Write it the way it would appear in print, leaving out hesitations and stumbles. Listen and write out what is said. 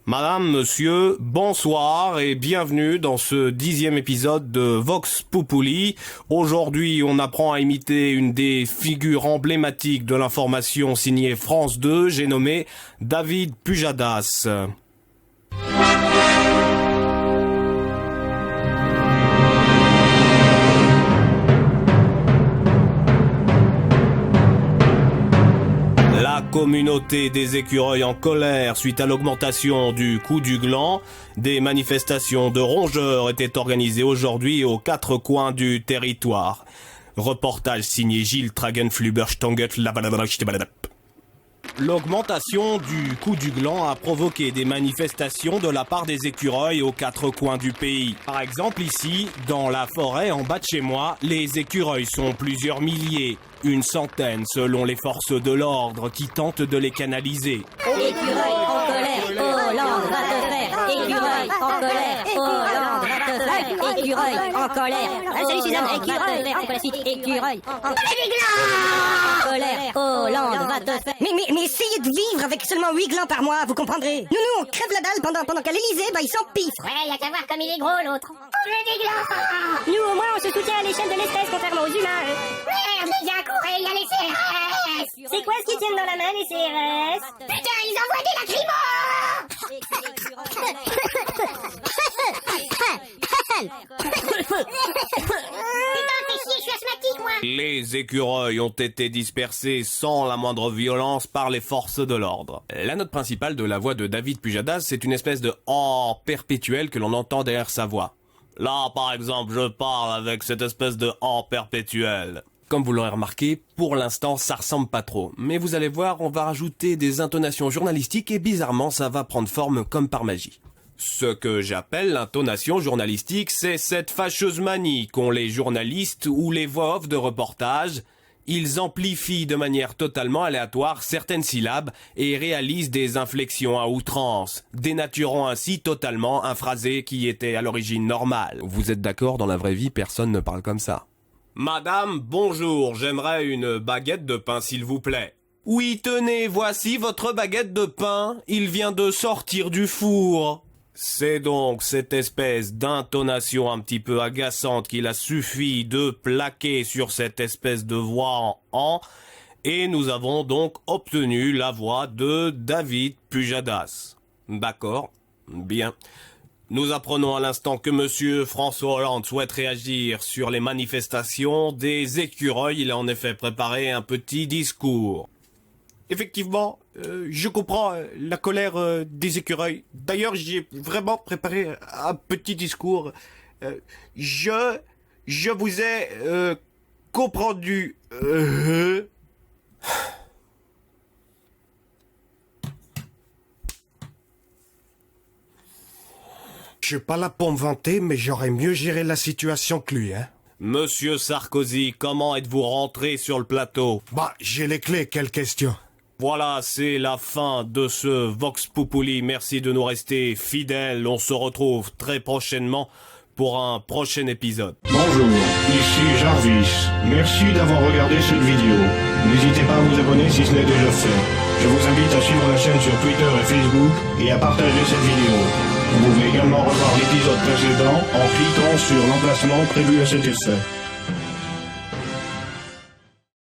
Madame, monsieur, bonsoir et bienvenue dans ce 10e épisode de Vox Populi. Aujourd'hui, on apprend à imiter une des figures emblématiques de l'information signée France 2, j'ai nommé David Pujadas. La communauté des écureuils en colère suite à l'augmentation du coût du gland. Des manifestations de rongeurs étaient organisées aujourd'hui aux 4 coins du territoire. Reportage signé Gilles Tragenfluberstanget. L'augmentation du coût du gland a provoqué des manifestations de la part des écureuils aux 4 coins du pays. Par exemple ici, dans la forêt en bas de chez moi, les écureuils sont plusieurs milliers, une centaine selon les forces de l'ordre qui tentent de les canaliser. Écureuil en colère, Hollande va te faire. Écureuil en colère, Hollande va te faire. Écureuil en colère. Salut Suzanne, écureuil, c'est quoi la suite? Écureuil en colère, Hollande va te faire. Mais essayez de vivre avec seulement 8 glands par mois, vous comprendrez. Nous, on crève la dalle pendant qu'à l'Élysée, il s'empiffre. Ouais, y'a qu'à voir comme il est gros l'autre. On veut des glands. Nous, au moins, on se soutient à l'échelle de l'espèce, contrairement aux humains. Merde, les gars, courez, y'a les CRS. C'est quoi ce qu'ils tiennent dans la main, les CRS? Putain, ils envoient des Putain, fais chier, je suis asthmatique, moi. Les écureuils ont été dispersés sans la moindre violence par les forces de l'ordre. La note principale de la voix de David Pujadas, c'est une espèce de « oh » perpétuel que l'on entend derrière sa voix. Là, par exemple, je parle avec cette espèce de « oh » perpétuel. Comme vous l'aurez remarqué, pour l'instant, ça ressemble pas trop. Mais vous allez voir, on va rajouter des intonations journalistiques et bizarrement, ça va prendre forme comme par magie. Ce que j'appelle l'intonation journalistique, c'est cette fâcheuse manie qu'ont les journalistes ou les voix off de reportage. Ils amplifient de manière totalement aléatoire certaines syllabes et réalisent des inflexions à outrance, dénaturant ainsi totalement un phrasé qui était à l'origine normal. Vous êtes d'accord, dans la vraie vie, personne ne parle comme ça. Madame, bonjour, j'aimerais une baguette de pain s'il vous plaît. Oui, tenez, voici votre baguette de pain, il vient de sortir du four. C'est donc cette espèce d'intonation un petit peu agaçante qu'il a suffi de plaquer sur cette espèce de voix en et nous avons donc obtenu la voix de David Pujadas. D'accord, bien. Nous apprenons à l'instant que monsieur François Hollande souhaite réagir sur les manifestations des écureuils. Il a en effet préparé un petit discours. Effectivement, je comprends la colère des écureuils. D'ailleurs, j'ai vraiment préparé un petit discours. Je vous ai comprendu. Je suis pas là pour me vanter, mais j'aurais mieux géré la situation que lui, hein. Monsieur Sarkozy, comment êtes-vous rentré sur le plateau? Bah, j'ai les clés, quelle question? Voilà, c'est la fin de ce Vox Populi. Merci de nous rester fidèles. On se retrouve très prochainement pour un prochain épisode. Bonjour, ici Jarvis. Merci d'avoir regardé cette vidéo. N'hésitez pas à vous abonner si ce n'est déjà fait. Je vous invite à suivre la chaîne sur Twitter et Facebook et à partager cette vidéo. Vous pouvez également revoir l'épisode précédent en cliquant sur l'emplacement prévu à cet effet.